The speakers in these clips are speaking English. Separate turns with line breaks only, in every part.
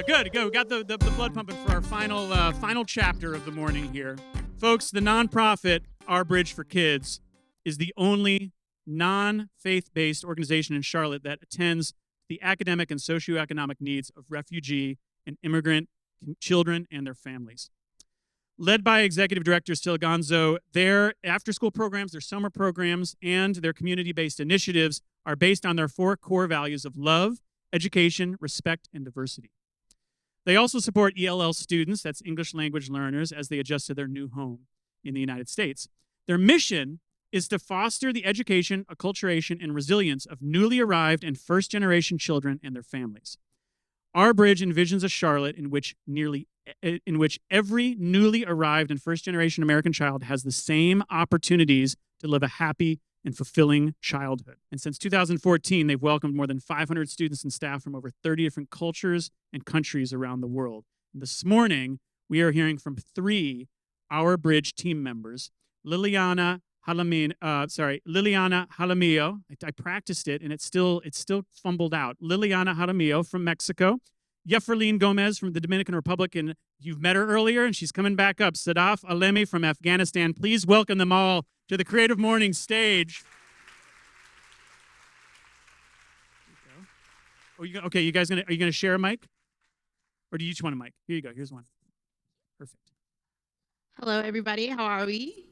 Good. We got the blood pumping for our final chapter of the morning here. Folks, the nonprofit Our Bridge for Kids is the only non-faith-based organization in Charlotte that attends the academic and socioeconomic needs of refugee and immigrant children and their families. Led by Executive Director Sil Ganzo, their after-school programs, their summer programs, and their community-based initiatives are based on their 4 core values of love, education, respect, and diversity. They also support ELL students, that's English language learners, as they adjust to their new home in the United States. Their mission is to foster the education, acculturation, and resilience of newly arrived and first-generation children and their families. Our Bridge envisions a Charlotte in which every newly arrived and first-generation American child has the same opportunities to live a happy and fulfilling childhood. And since 2014, they've welcomed more than 500 students and staff from over 30 different cultures and countries around the world. And this morning, we are hearing from 3 Our Bridge team members, Liliana Jaramillo. I practiced it, and it's still fumbled out. Liliana Jaramillo from Mexico. Yefferline Gomez from the Dominican Republic, and you've met her earlier, and she's coming back up. Sadaf Alemi from Afghanistan. Please welcome them all to the Creative Mornings stage. Okay, you guys are you gonna share a mic, or do you each want a mic? Here you go. Here's one. Perfect.
Hello, everybody. How are we?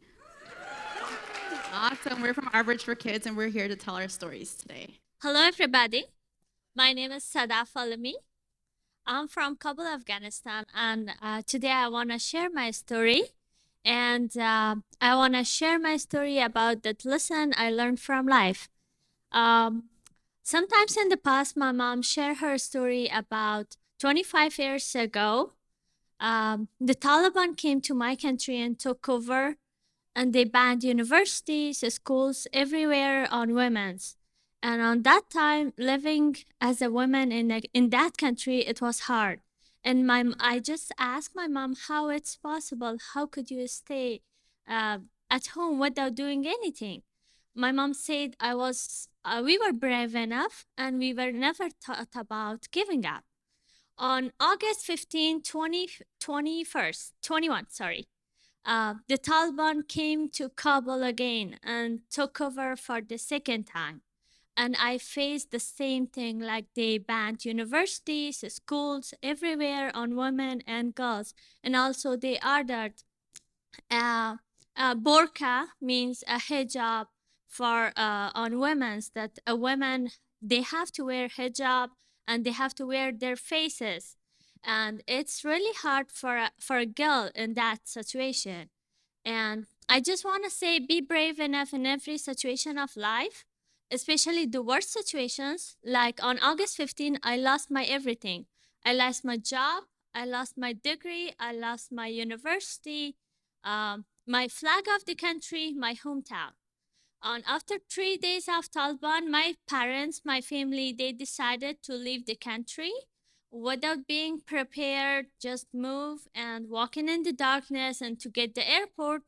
Awesome. We're from Our Bridge for Kids, and we're here to tell our stories today.
Hello, everybody. My name is Sadaf Alemi. I'm from Kabul, Afghanistan, and today I want to share my story. And I want to share my story about that lesson I learned from life. Sometimes in the past, my mom shared her story about 25 years ago. The Taliban came to my country and took over, and they banned universities, schools, everywhere on women's. And on that time, living as a woman in that country, it was hard. And I just asked my mom how it's possible. How could you stay at home without doing anything? My mom said we were brave enough, and we were never thought about giving up. On August 15, 21, the Taliban came to Kabul again and took over for the second time. And I faced the same thing, like they banned universities, schools, everywhere on women and girls. And also they ordered burqa, means a hijab for on women's, that a woman, they have to wear hijab and they have to wear their faces. And it's really hard for a girl in that situation. And I just want to say, be brave enough in every situation of life, especially the worst situations. Like on August 15, I lost my everything. I lost my job, I lost my degree, I lost my university, my flag of the country, my hometown. After 3 days of Taliban, my parents, my family, they decided to leave the country without being prepared, just move and walking in the darkness and to get the airport.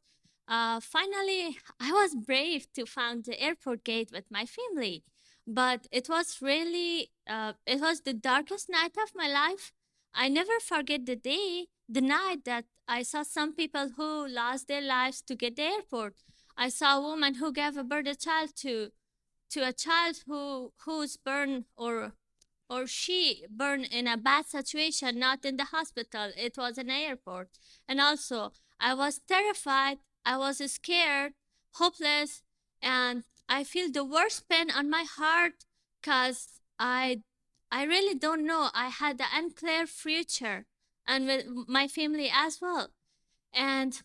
Finally, I was brave to find the airport gate with my family, but it was really, it was the darkest night of my life. I never forget the night that I saw some people who lost their lives to get the airport. I saw a woman who gave a birth to a child who's burned or she burned in a bad situation, not in the hospital. It was an airport. And also, I was terrified. I was scared, hopeless, and I feel the worst pain on my heart because I really don't know. I had an unclear future, and with my family as well. And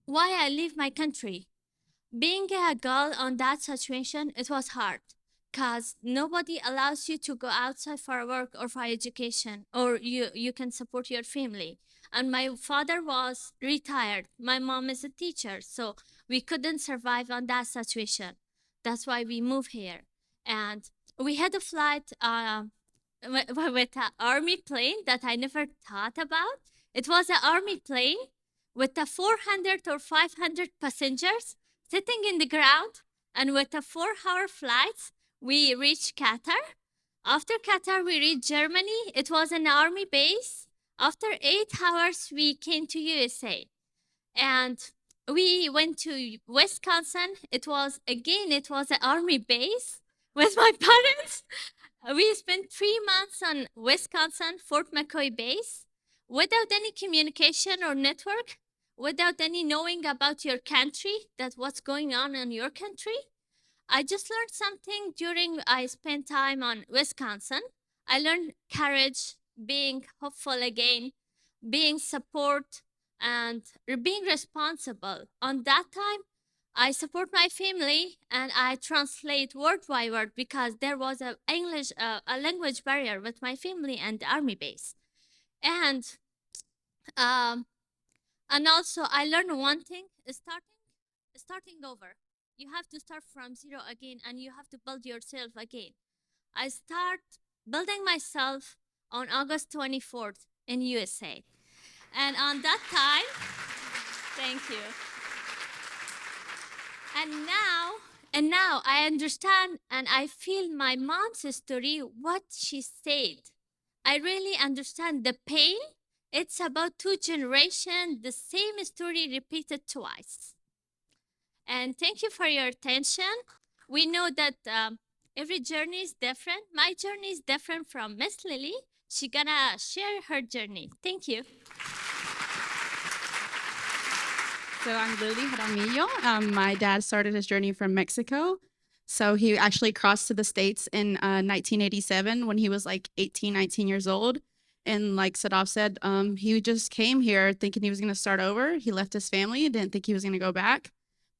why I leave my country? Being a girl on that situation, it was hard because nobody allows you to go outside for work or for education, or you can support your family. And my father was retired. My mom is a teacher, so we couldn't survive on that situation. That's why we moved here. And we had a flight with an army plane that I never thought about. It was an army plane with a 400 or 500 passengers sitting in the ground. And with a 4-hour flight, we reached Qatar. After Qatar, we reached Germany. It was an army base. After 8 hours, we came to USA. And we went to Wisconsin. It was an army base with my parents. We spent 3 months on Wisconsin, Fort McCoy base, without any communication or network, without any knowing about your country, that what's going on in your country. I just learned something during I spent time on Wisconsin. I learned courage, being hopeful again, being support, and being responsible. On that time, I support my family and I translate word by word because there was a language barrier with my family and the army base. And um, and also I learned one thing: starting over. You have to start from zero again, and you have to build yourself again. I start building myself on August 24th in USA, and on that time, thank you. And now I understand and I feel my mom's story, what she said. I really understand the pain. It's about 2 generations, the same story repeated twice. And thank you for your attention. We know that every journey is different. My journey is different from Miss Lily. She's gonna share her journey. Thank you.
So I'm Lily Jaramillo. My dad started his journey from Mexico. So he actually crossed to the States in 1987 when he was like 18, 19 years old. And like Sadaf said, he just came here thinking he was going to start over. He left his family, didn't think he was going to go back.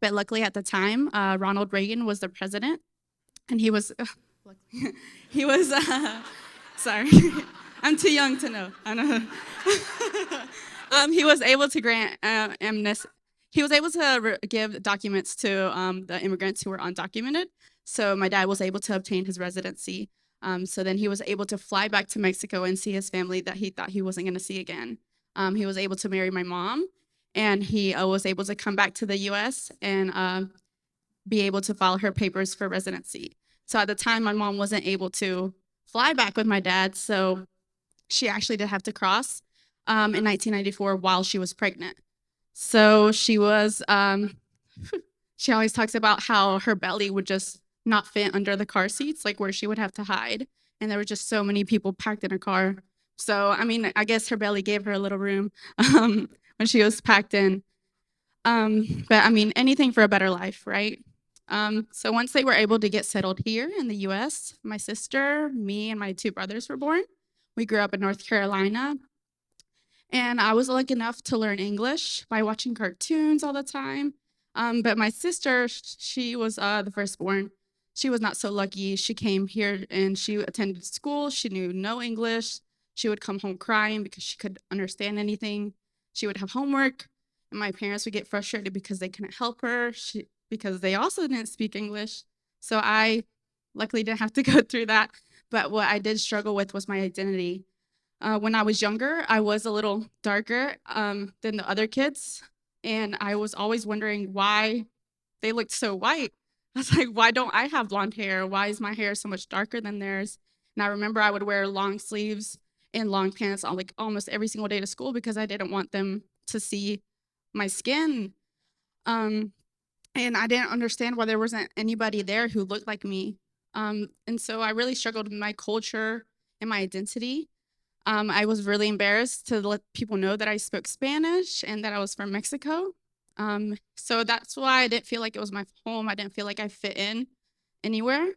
But luckily at the time, Ronald Reagan was the president. And he was, sorry, I'm too young to know. I know. He was able to grant amnesty. He was able to give documents to the immigrants who were undocumented. So my dad was able to obtain his residency. So then he was able to fly back to Mexico and see his family that he thought he wasn't going to see again. He was able to marry my mom, and he was able to come back to the U.S. and be able to file her papers for residency. So at the time, my mom wasn't able to fly back with my dad, so she actually did have to cross in 1994 while she was pregnant. So she was, she always talks about how her belly would just not fit under the car seats, like where she would have to hide. And there were just so many people packed in her car. So, I mean, I guess her belly gave her a little room when she was packed in. But I mean, anything for a better life, right? So once they were able to get settled here in the US, my sister, me, and my 2 brothers were born. We grew up in North Carolina. And I was lucky enough to learn English by watching cartoons all the time. But my sister, she was the firstborn. She was not so lucky. She came here and she attended school. She knew no English. She would come home crying because she couldn't understand anything. She would have homework, and my parents would get frustrated because they couldn't help her because they also didn't speak English. So I luckily didn't have to go through that. But what I did struggle with was my identity. When I was younger, I was a little darker than the other kids, and I was always wondering why they looked so white. I was like, why don't I have blonde hair? Why is my hair so much darker than theirs? And I remember I would wear long sleeves and long pants on like almost every single day to school because I didn't want them to see my skin. And I didn't understand why there wasn't anybody there who looked like me. And so I really struggled with my culture and my identity. I was really embarrassed to let people know that I spoke Spanish and that I was from Mexico. So that's why I didn't feel like it was my home. I didn't feel like I fit in anywhere.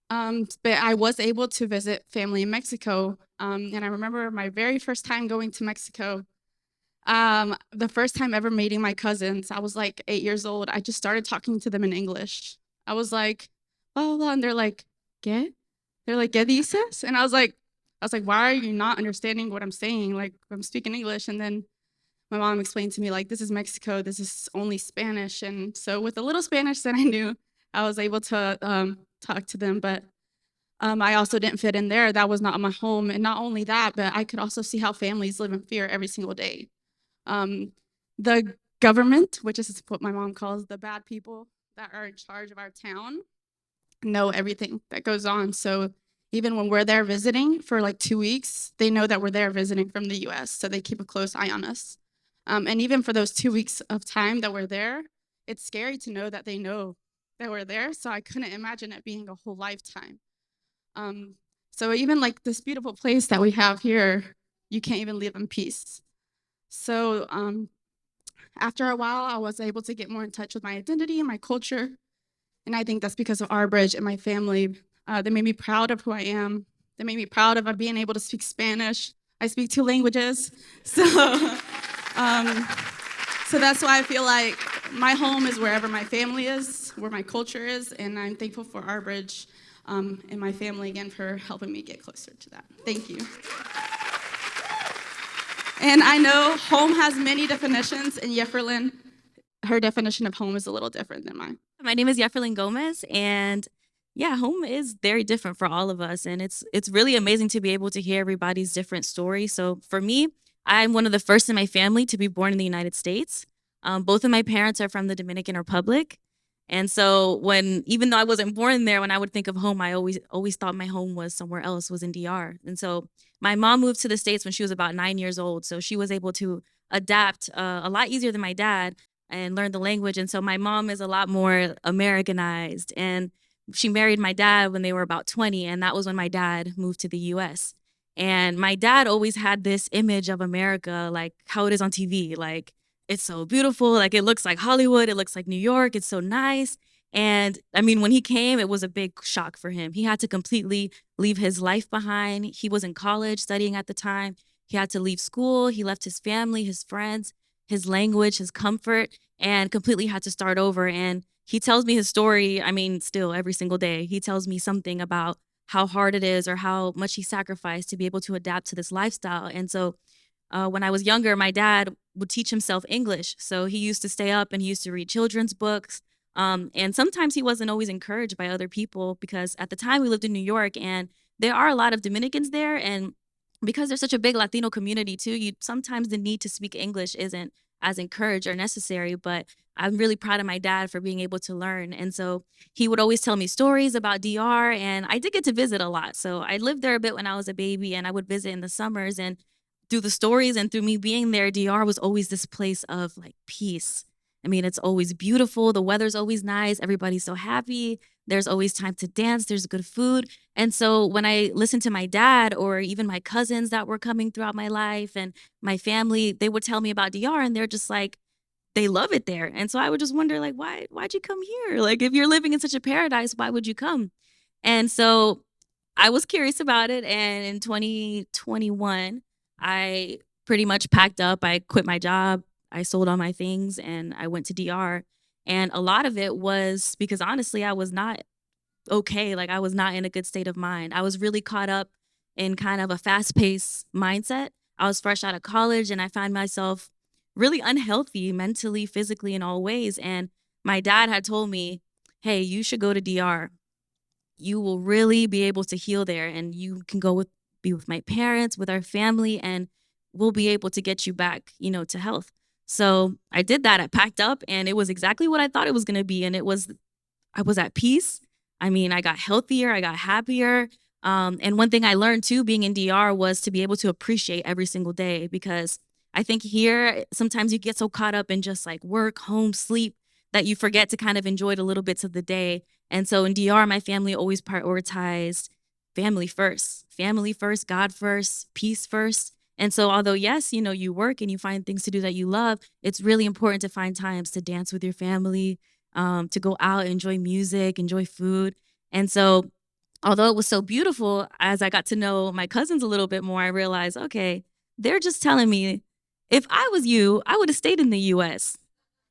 But I was able to visit family in Mexico. And I remember my very first time going to Mexico. The first time ever meeting my cousins, I was like 8 years old. I just started talking to them in English. I was like, blah, blah, blah, and they're like, ¿qué? They're like, ¿qué dices? And I was like, why are you not understanding what I'm saying? Like, I'm speaking English. And then my mom explained to me, like, this is Mexico. This is only Spanish. And so with the little Spanish that I knew, I was able to talk to them. But I also didn't fit in there. That was not my home. And not only that, but I could also see how families live in fear every single day. The government, which is what my mom calls the bad people that are in charge of our town, know everything that goes on. So Even when we're there visiting for like 2 weeks, they know that we're there visiting from the US, so they keep a close eye on us. And even for those 2 weeks of time that we're there, it's scary to know that they know that we're there, so I couldn't imagine it being a whole lifetime. So even like this beautiful place that we have here, you can't even live in peace. So after a while, I was able to get more in touch with my identity and my culture. And I think that's because of Our Bridge and my family. They made me proud of who I am. They made me proud of being able to speak Spanish. I speak 2 languages. So, so that's why I feel like my home is wherever my family is, where my culture is. And I'm thankful for Our Bridge and my family again for helping me get closer to that. Thank you. And I know home has many definitions, and Yefferlin, her definition of home is a little different than mine.
My name is Yefferlin Gomez, and yeah, home is very different for all of us, and it's really amazing to be able to hear everybody's different story. So for me, I'm one of the first in my family to be born in the United States. Both of my parents are from the Dominican Republic, and so even though I wasn't born there, when I would think of home, I always thought my home was somewhere else, was in DR. And so my mom moved to the States when she was about 9 years old, so she was able to adapt a lot easier than my dad and learn the language. And so my mom is a lot more Americanized, and she married my dad when they were about 20, and that was when my dad moved to the US. And my dad always had this image of America, like how it is on TV, like it's so beautiful, like it looks like Hollywood, it looks like New York, it's so nice. And I mean, when he came, it was a big shock for him. He had to completely leave his life behind. He was in college studying at the time. He had to leave school. He left his family, his friends, his language, his comfort, and completely had to start over. And he tells me his story, I mean, still every single day. He tells me something about how hard it is or how much he sacrificed to be able to adapt to this lifestyle. And so when I was younger, my dad would teach himself English. So he used to stay up and he used to read children's books. And sometimes he wasn't always encouraged by other people, because at the time we lived in New York and there are a lot of Dominicans there. And because there's such a big Latino community too, sometimes the need to speak English isn't as encouraged or necessary. But I'm really proud of my dad for being able to learn. And so he would always tell me stories about DR, and I did get to visit a lot. So I lived there a bit when I was a baby, and I would visit in the summers. And through the stories and through me being there, DR was always this place of like peace. I mean, it's always beautiful. The weather's always nice. Everybody's so happy. There's always time to dance. There's good food. And so when I listened to my dad or even my cousins that were coming throughout my life and my family, they would tell me about DR, and they're just like, they love it there. And so I would just wonder, like, why'd you come here? Like, if you're living in such a paradise, why would you come? And so I was curious about it. And in 2021, I pretty much packed up. I quit my job. I sold all my things and I went to DR. And a lot of it was because honestly, I was not okay. Like, I was not in a good state of mind. I was really caught up in kind of a fast paced mindset. I was fresh out of college and I found myself really unhealthy mentally, physically, in all ways. And my dad had told me, hey, you should go to DR. You will really be able to heal there, and you can be with my parents, with our family, and we'll be able to get you back, to health. So I did that. I packed up, and it was exactly what I thought it was going to be. And I was at peace. I mean, I got healthier, I got happier. And one thing I learned too, being in DR, was to be able to appreciate every single day, because I think here, sometimes you get so caught up in just like work, home, sleep, that you forget to kind of enjoy the little bits of the day. And so in DR, my family always prioritized family first, God first, peace first. And so although, yes, you work and you find things to do that you love, it's really important to find times to dance with your family, to go out, enjoy music, enjoy food. And so although it was so beautiful, as I got to know my cousins a little bit more, I realized, okay, they're just telling me, if I was you, I would have stayed in the US.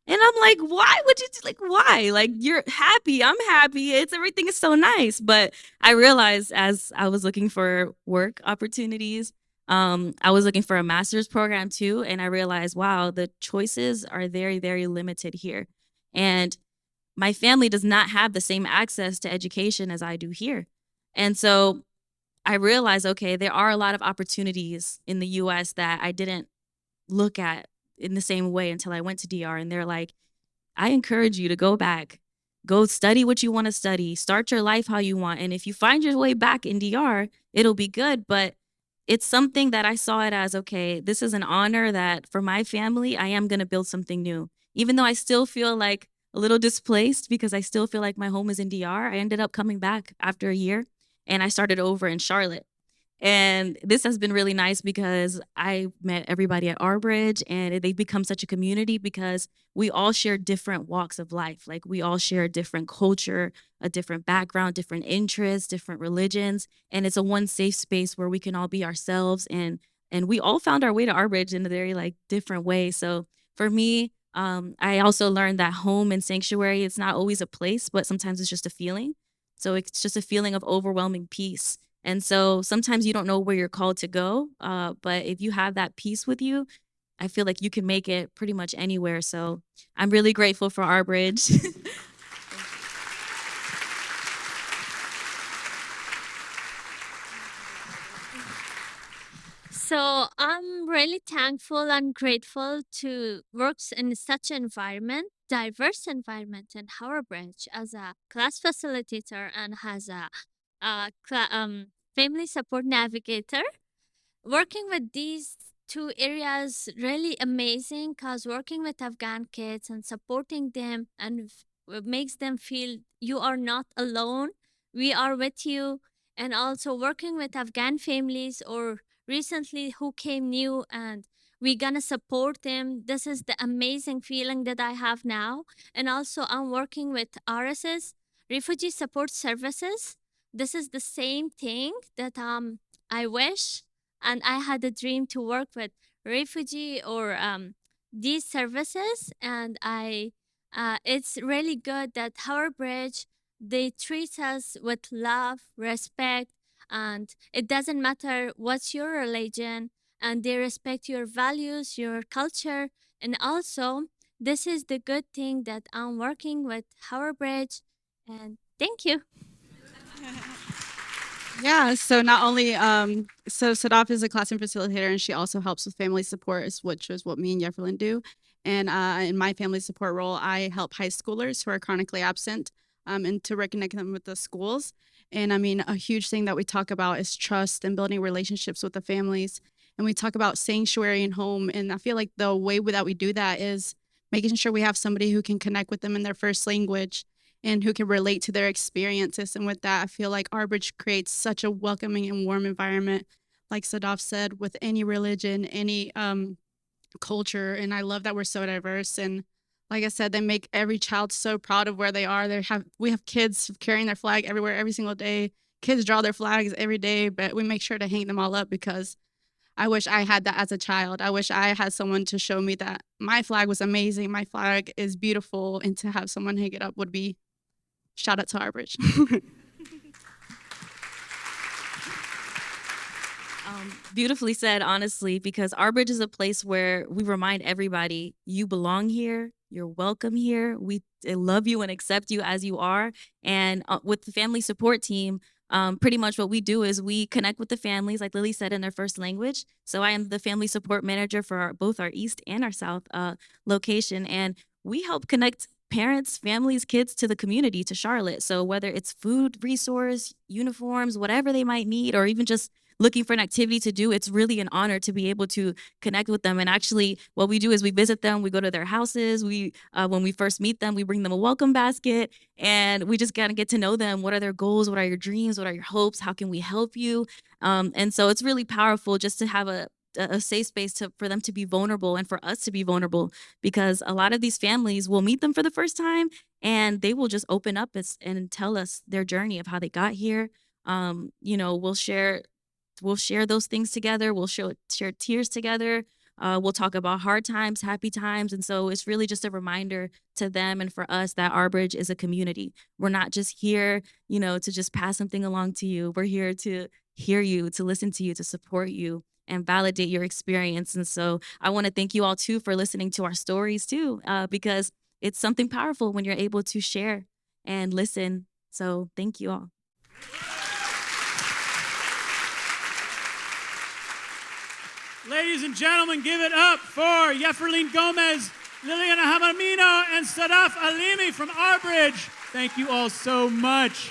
And I'm like, why would you, why? Like, you're happy, I'm happy, everything is so nice. But I realized as I was looking for work opportunities, I was looking for a master's program too. And I realized, wow, the choices are very, very limited here. And my family does not have the same access to education as I do here. And so I realized, okay, there are a lot of opportunities in the US that I didn't look at in the same way until I went to DR. And they're like, I encourage you to go back Go study what you want to study, start your life how you want. And if you find your way back in DR, it'll be good. But it's something that I saw it as, okay, this is an honor that for my family, I am going to build something new. Even though I still feel like a little displaced because I still feel like my home is in DR, I ended up coming back after a year and I started over in Charlotte. And this has been really nice because I met everybody at our bridge and they become such a community because we all share different walks of life. Like we all share a different culture, a different background, different interests, different religions. And it's a one safe space where we can all be ourselves. And we all found our way to our bridge in a very like different way. So for me, I also learned that home and sanctuary, it's not always a place, but sometimes it's just a feeling. So it's just a feeling of overwhelming peace. And so sometimes you don't know where you're called to go, but if you have that peace with you, I feel like you can make it pretty much anywhere. So I'm really grateful for our bridge.
So I'm really thankful and grateful to work in such environment, diverse environment in Howard Branch as a class facilitator and as a family support navigator. Working with these two areas really amazing because working with Afghan kids and supporting them and makes them feel you are not alone. We are with you. And also working with Afghan families or recently who came new and we're gonna support them. This is the amazing feeling that I have now. And also I'm working with RSS, Refugee Support Services. This is the same thing that I wish and I had a dream to work with refugee or these services, and it's really good that Howard Bridge they treat us with love, respect, and it doesn't matter what's your religion, and they respect your values, your culture, and also this is the good thing that I'm working with Howard Bridge, and thank you.
Yeah, so not only so Sadaf is a classroom facilitator and she also helps with family support, which is what me and Yefferlin do. And in my family support role, I help high schoolers who are chronically absent and to reconnect them with the schools. And I mean, a huge thing that we talk about is trust and building relationships with the families. And we talk about sanctuary and home. And I feel like the way that we do that is making sure we have somebody who can connect with them in their first language and who can relate to their experiences. And with that, I feel like our bridge creates such a welcoming and warm environment, like Sadaf said, with any religion, any culture. And I love that we're so diverse. And like I said, they make every child so proud of where they are. We have kids carrying their flag everywhere every single day. Kids draw their flags every day, but we make sure to hang them all up because I wish I had that as a child. I wish I had someone to show me that my flag was amazing. My flag is beautiful. And to have someone hang it up would be shout out to our bridge.
Beautifully said, honestly, because our bridge is a place where we remind everybody you belong here, you're welcome here. We love you and accept you as you are. And with the family support team, pretty much what we do is we connect with the families, like Lily said, in their first language. So I am the family support manager for both our East and our South location. And we help connect parents, families, kids to the community, to Charlotte. So whether it's food, resource, uniforms, whatever they might need, or even just looking for an activity to do, it's really an honor to be able to connect with them. And actually, what we do is we visit them, we go to their houses. When we first meet them, we bring them a welcome basket, and we just kind of get to know them. What are their goals? What are your dreams? What are your hopes? How can we help you? And so it's really powerful just to have a safe space for them to be vulnerable and for us to be vulnerable, because a lot of these families will meet them for the first time and they will just open up and tell us their journey of how they got here. We'll share those things together. We'll share tears together. We'll talk about hard times, happy times. And so it's really just a reminder to them and for us that our bridge is a community. We're not just here, to just pass something along to you. We're here to hear you, to listen to you, to support you and validate your experience. And so I want to thank you all too for listening to our stories too, because it's something powerful when you're able to share and listen. So thank you all.
Ladies and gentlemen, give it up for Yefferlin Gomez Liliana Hamamino, and Sadaf Alimi from Our Bridge. Thank you all so much.